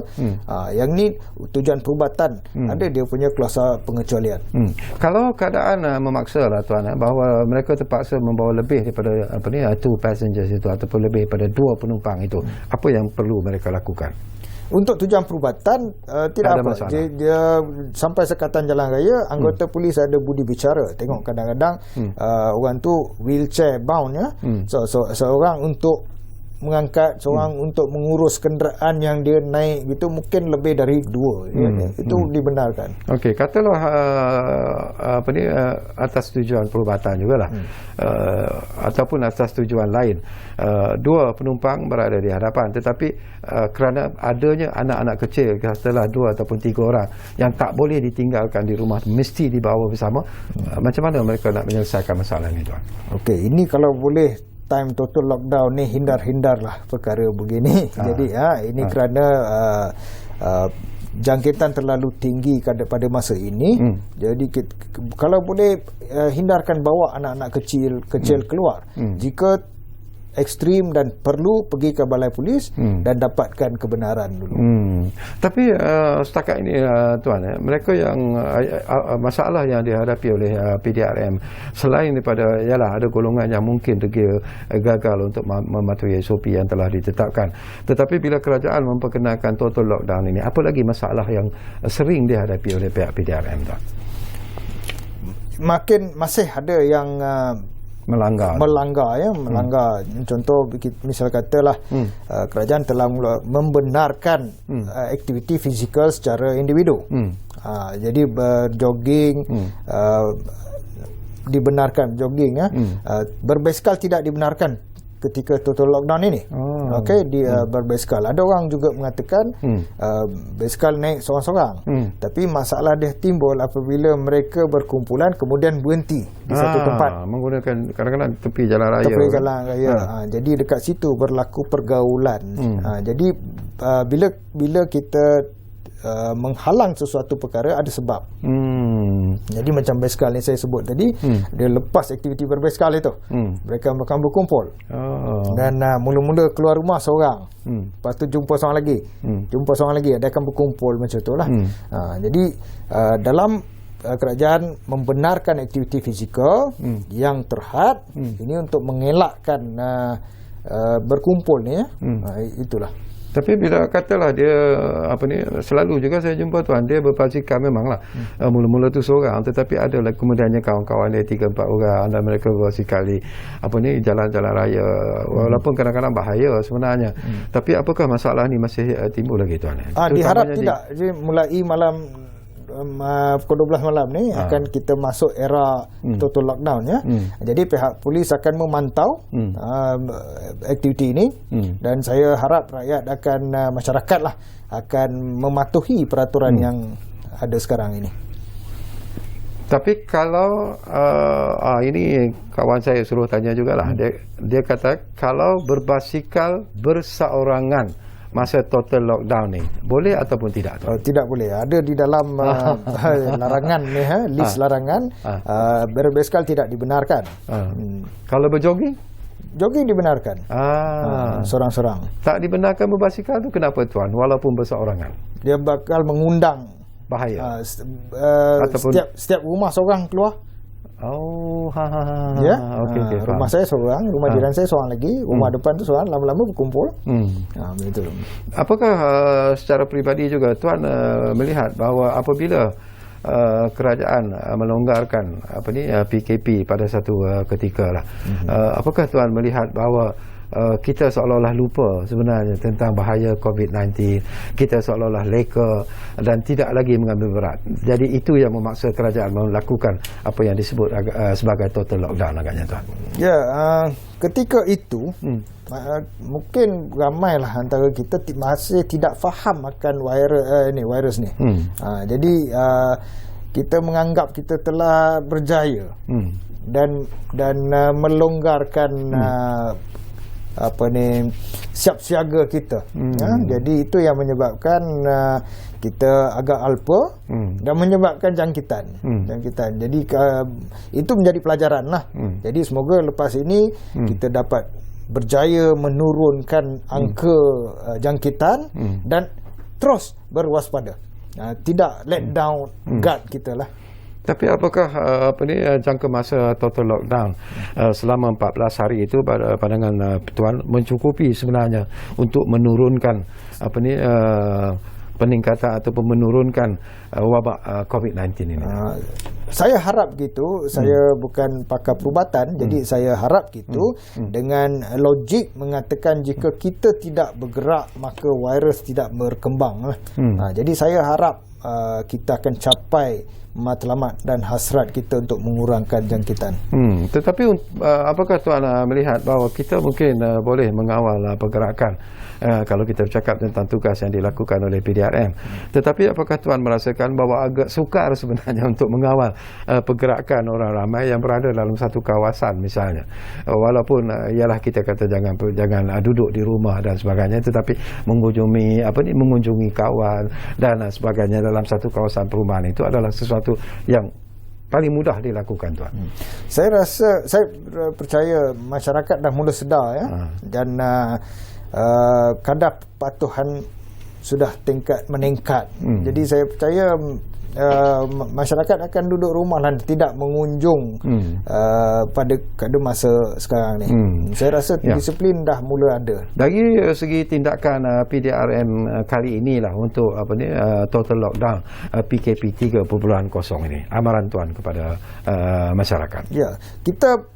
yang ni tujuan perubatan ada dia punya kuasa pengecualian. Kalau keadaan memaksa lah tuan bahawa mereka terpaksa membawa lebih daripada 2 passengers itu ataupun lebih daripada 2 penumpang itu, apa yang perlu mereka lakukan? Untuk tujuan perubatan tidak apa. Dia sampai sekatan jalan raya, anggota polis ada budi bicara. Tengok kadang-kadang orang tu wheelchair bound seorang untuk mengangkat, seorang untuk mengurus kenderaan yang dia naik gitu, mungkin lebih dari 2. Itu dibenarkan. Okey, katalah atas tujuan perubatan jugalah, ataupun atas tujuan lain, 2 penumpang berada di hadapan tetapi kerana adanya anak-anak kecil, katalah 2 ataupun 3 orang yang tak boleh ditinggalkan di rumah, mesti dibawa bersama, macam mana mereka nak menyelesaikan masalah ini tuan? Okey, ini kalau boleh time total lockdown ni hindar-hindarlah perkara begini. Jadi ini kerana jangkitan terlalu tinggi pada masa ini. Jadi kalau boleh hindarkan bawa anak-anak kecil keluar. Jika ekstrim dan perlu pergi ke balai polis dan dapatkan kebenaran dulu. Tapi setakat ini tuan, mereka yang masalah yang dihadapi oleh PDRM selain daripada ada golongan yang mungkin gagal untuk mematuhi SOP yang telah ditetapkan, tetapi bila kerajaan memperkenalkan total lockdown ini, apa lagi masalah yang sering dihadapi oleh pihak PDRM tuan? Masih ada yang melanggar. Contoh misal katalah kerajaan telah membenarkan aktiviti fizikal secara individu. Jadi berjogging dibenarkan jogging, berbasikal tidak dibenarkan ketika total lockdown ini. Okey, di berbasikal. Ada orang juga mengatakan basikal naik seorang-seorang. Tapi masalah dia timbul apabila mereka berkumpulan kemudian berhenti di satu tempat menggunakan kadang-kadang tepi jalan raya. Tepi jalan raya. Jadi dekat situ berlaku pergaulan. Jadi bila kita menghalang sesuatu perkara ada sebab. Jadi macam basikal yang saya sebut tadi, dia lepas aktiviti berbasikal itu, mereka akan berkumpul. Dan mula-mula keluar rumah seorang, lepas tu jumpa seorang lagi, dia akan berkumpul macam itulah. Jadi dalam kerajaan membenarkan aktiviti fizikal yang terhad ini untuk mengelakkan berkumpul ni, itulah. Tapi bila katalah dia selalu juga saya jumpa tuan, dia berbasikal memanglah mula-mula tu seorang, tetapi ada kemudiannya kawan-kawan dia 3-4 orang dan mereka berbasikal di jalan-jalan raya, walaupun kadang-kadang bahaya sebenarnya. Tapi apakah masalah ni masih timbul lagi tuan? Diharap tidak. Jadi mulai malam pukul 12 malam ni akan kita masuk era total lockdown ya. Jadi pihak polis akan memantau aktiviti ini dan saya harap rakyat akan masyarakat lah akan mematuhi peraturan yang ada sekarang ini. Tapi kalau ini kawan saya suruh tanya jugalah, dia kata kalau berbasikal berseorangan masa total lockdown ni boleh ataupun tidak? Tidak boleh. Ada di dalam larangan ni, list larangan. Berbasikal tidak dibenarkan. Kalau berjogging? Jogging dibenarkan. Sorang-sorang. Tak dibenarkan berbasikal tu kenapa tuan? Walaupun berseorangan. Dia bakal mengundang bahaya. Setiap rumah seorang keluar. Ya. Rumah saya seorang, rumah jiran saya seorang lagi, rumah depan tu seorang, lama-lama berkumpul. Begitu. Apakah secara peribadi juga tuan melihat bahawa apabila kerajaan melonggarkan PKP pada satu ketika lah, apakah tuan melihat bahawa kita seolah-olah lupa sebenarnya tentang bahaya COVID-19, kita seolah-olah leka dan tidak lagi mengambil berat. Jadi itu yang memaksa kerajaan melakukan apa yang disebut sebagai total lockdown agaknya tuan. Ya, ketika itu mungkin ramailah antara kita masih tidak faham akan virus ni. Jadi kita menganggap kita telah berjaya dan melonggarkan siap siaga kita. Jadi itu yang menyebabkan kita agak alpa dan menyebabkan jangkitan. Jadi itu menjadi pelajaran lah. Jadi semoga lepas ini kita dapat berjaya menurunkan angka jangkitan dan terus berwaspada. Tidak let down guard kita lah. Tapi apakah jangka masa total lockdown selama 14 hari itu pada pandangan tuan mencukupi sebenarnya untuk menurunkan peningkatan ataupun menurunkan wabak COVID-19 ini? Saya harap gitu. Saya bukan pakar perubatan, jadi saya harap gitu. Dengan logik mengatakan jika kita tidak bergerak maka virus tidak berkembang. Jadi saya harap kita akan capai matlamat dan hasrat kita untuk mengurangkan jangkitan. Tetapi apakah tuan melihat bahawa kita mungkin boleh mengawal pergerakan kalau kita bercakap tentang tugas yang dilakukan oleh PDRM, tetapi apakah tuan merasakan bahawa agak sukar sebenarnya untuk mengawal pergerakan orang ramai yang berada dalam satu kawasan misalnya, walaupun ialah kita kata jangan duduk di rumah dan sebagainya, tetapi mengunjungi kawan dan sebagainya dalam satu kawasan perumahan itu adalah sesuatu yang paling mudah dilakukan tuan. Saya percaya masyarakat dah mula sedar ya. Dan kadar patuhan sudah meningkat. Jadi saya percaya masyarakat akan duduk rumah dan tidak mengunjung pada masa sekarang ni. Saya rasa disiplin dah mula ada. Dari segi tindakan PDRM kali inilah untuk total lockdown PKP 3.0 ini, amaran tuan kepada masyarakat. Ya, kita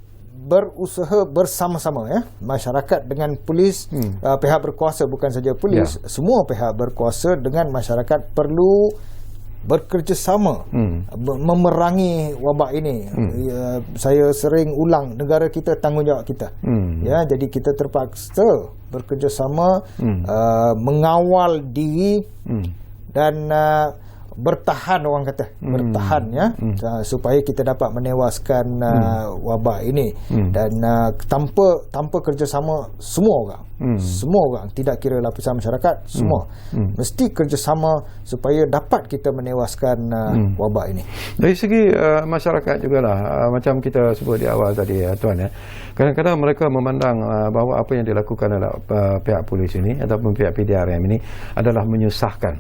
berusaha bersama-sama ya, masyarakat dengan polis, pihak berkuasa, bukan saja polis, semua pihak berkuasa dengan masyarakat perlu bekerjasama memerangi wabak ini. Saya sering ulang, negara kita tanggungjawab kita. Ya, jadi kita terpaksa bekerjasama mengawal diri dan bertahan, orang kata bertahan, ya, supaya kita dapat menewaskan wabak ini. Dan tanpa kerjasama semua orang, tidak kira lapisan masyarakat, semua mesti kerjasama supaya dapat kita menewaskan wabak ini. Dari segi masyarakat jugalah, macam kita sebut di awal tadi, Tuan, ya, kadang-kadang mereka memandang bahawa apa yang dilakukan oleh pihak polis ini ataupun pihak PDRM ini adalah menyusahkan.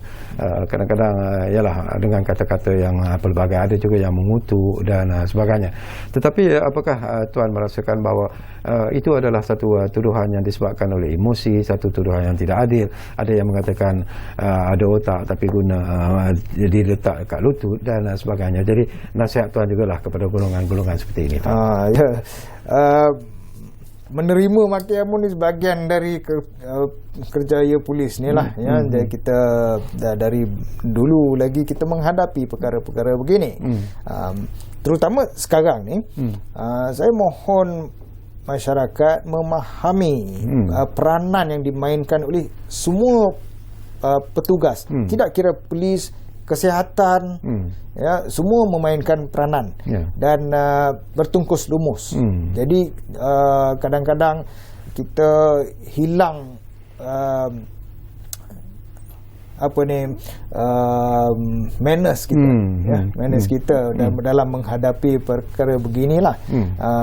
Kadang-kadang ialah dengan kata-kata yang pelbagai, ada juga yang mengutuk dan sebagainya. Tetapi apakah Tuan merasakan bahawa itu adalah satu tuduhan yang disebabkan oleh emosi, satu tuduhan yang tidak adil? Ada yang mengatakan ada otak tapi guna diletak kat lutut dan sebagainya. Jadi nasihat Tuan jugalah kepada golongan-golongan seperti ini, Tuan. Menerima maki amun ni sebahagian dari kerjaya polis ni lah, ya. Jadi kita dari dulu lagi kita menghadapi perkara-perkara begini. Terutama sekarang ni, saya mohon masyarakat memahami peranan yang dimainkan oleh semua petugas, tidak kira polis, kesihatan, ya, semua memainkan peranan, dan bertungkus lumus. Jadi kadang-kadang kita hilang manners kita, manners kita dalam menghadapi perkara beginilah.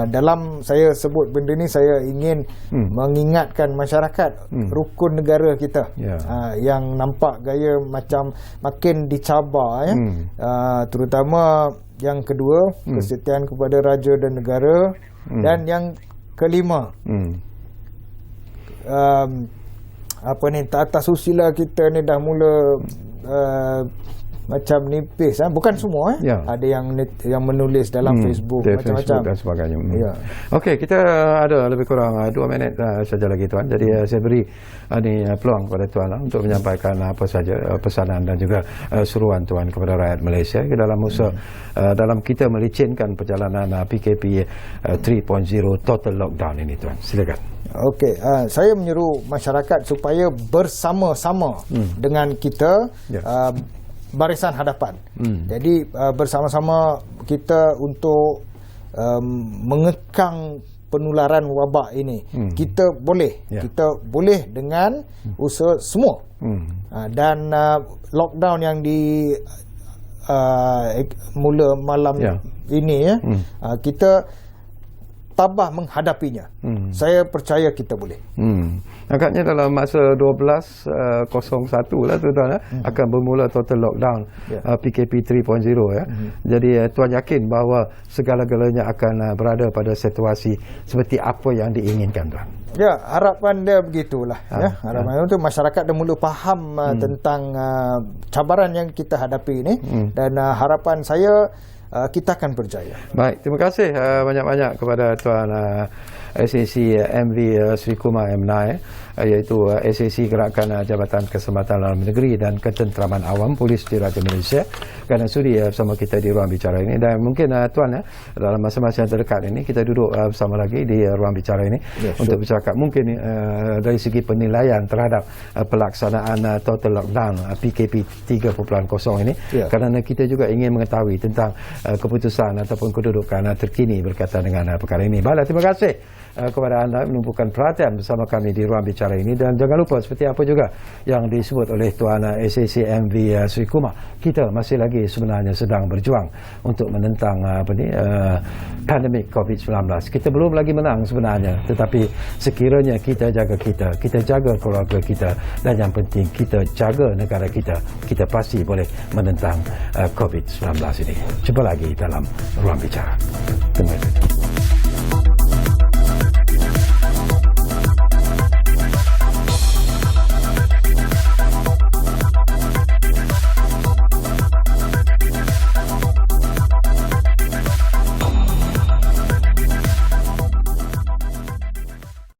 Dalam saya sebut benda ni, saya ingin mengingatkan masyarakat, rukun negara kita, yang nampak gaya macam makin dicabar, ya. Terutama yang kedua, kesetiaan kepada raja dan negara, dan yang kelima, tata susila kita ni dah mula macam nipis, bukan semua, ada yang menulis dalam Facebook macam-macam dan sebagainya. Okey, kita ada lebih kurang 2 minit saja lagi, Tuan. Jadi saya beri peluang kepada Tuan untuk menyampaikan apa saja pesanan dan juga seruan Tuan kepada rakyat Malaysia dalam kita melicinkan perjalanan PKP 3.0 total lockdown ini, Tuan. Silakan. Okey, saya menyeru masyarakat supaya bersama-sama dengan kita, barisan hadapan. Jadi bersama-sama kita untuk mengekang penularan wabak ini. Kita boleh dengan usaha semua. Dan lockdown yang mula malam ini, ya, kita tabah menghadapinya. Saya percaya kita boleh. Agaknya dalam masa 12.01 lah, Tuan, akan bermula total lockdown, PKP 3.0, ya. Jadi Tuan yakin bahawa segala-galanya akan berada pada situasi seperti apa yang diinginkan, Tuan? Ya, harapan dia begitulah, ya. Harapan itu masyarakat dah mula faham tentang cabaran yang kita hadapi ini, dan harapan saya kita akan berjaya. Baik, terima kasih banyak-banyak kepada Tuan SAC MV Sri Kumar M. Nair, iaitu SAC Gerakan Jabatan Keselamatan Dalam Negeri dan Ketenteraman Awam Polis Diraja Malaysia, kerana sudi bersama kita di ruang bicara ini. Dan mungkin Tuan, dalam masa-masa yang terdekat ini kita duduk bersama lagi di ruang bicara ini untuk bercakap mungkin dari segi penilaian terhadap pelaksanaan total lockdown PKP 3.0 ini, kerana kita juga ingin mengetahui tentang keputusan ataupun kedudukan terkini berkaitan dengan perkara ini. Baiklah, terima kasih kepada anda menumpukan perhatian bersama kami di ruang bicara ini, dan jangan lupa seperti apa juga yang disebut oleh Tuan SAC MV Sri Kumar, kita masih lagi sebenarnya sedang berjuang untuk menentang pandemik COVID-19. Kita belum lagi menang sebenarnya, tetapi sekiranya kita jaga keluarga kita, dan yang penting kita jaga negara kita, kita pasti boleh menentang COVID-19 ini. Jumpa lagi dalam ruang bicara. Terima kasih.